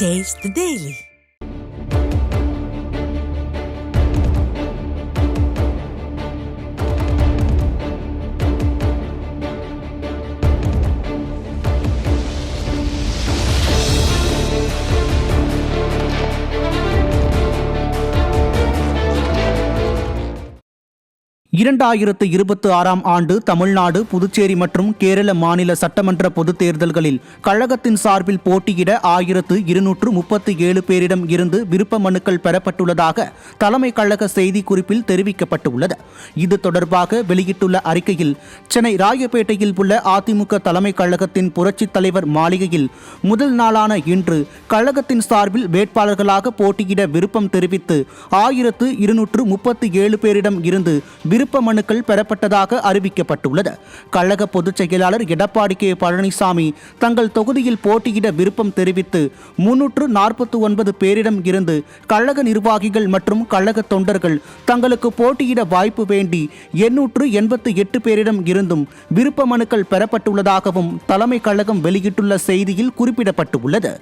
Taste the Daily. இரண்டாயிரத்து 26ஆம் ஆண்டு தமிழ்நாடு, புதுச்சேரி மற்றும் கேரள மாநில சட்டமன்ற பொதுத் தேர்தல்களில் கழகத்தின் சார்பில் போட்டியிட 1237 பேரிடம் இருந்து விருப்ப மனுக்கள் பெறப்பட்டுள்ளதாக தலைமை கழக செய்திக்குறிப்பில் தெரிவிக்கப்பட்டுள்ளது. இது தொடர்பாக வெளியிட்டுள்ள அறிக்கையில், சென்னை ராயப்பேட்டையில் உள்ள அதிமுக தலைமை கழகத்தின் புரட்சித் தலைவர் மாளிகையில் முதல் நாளான இன்று கழகத்தின் சார்பில் வேட்பாளர்களாக போட்டியிட விருப்பம் தெரிவித்து 1237 பேரிடம் இருந்து விருப்ப மனுக்கள் பெறப்பட்டதாக அறிவிக்கப்பட்டுள்ளது. கழக பொதுச் செயலாளர் எடப்பாடி கே பழனிசாமி தங்கள் தொகுதியில் போட்டியிட விருப்பம் தெரிவித்து 349 பேரிடம் இருந்து கழக நிர்வாகிகள் மற்றும் கழக தொண்டர்கள் தங்களுக்கு போட்டியிட வாய்ப்பு வேண்டி 888 பேரிடம் இருந்தும் விருப்ப மனுக்கள் பெறப்பட்டுள்ளதாகவும் தலைமை கழகம் வெளியிட்டுள்ள செய்தியில் குறிப்பிடப்பட்டுள்ளது.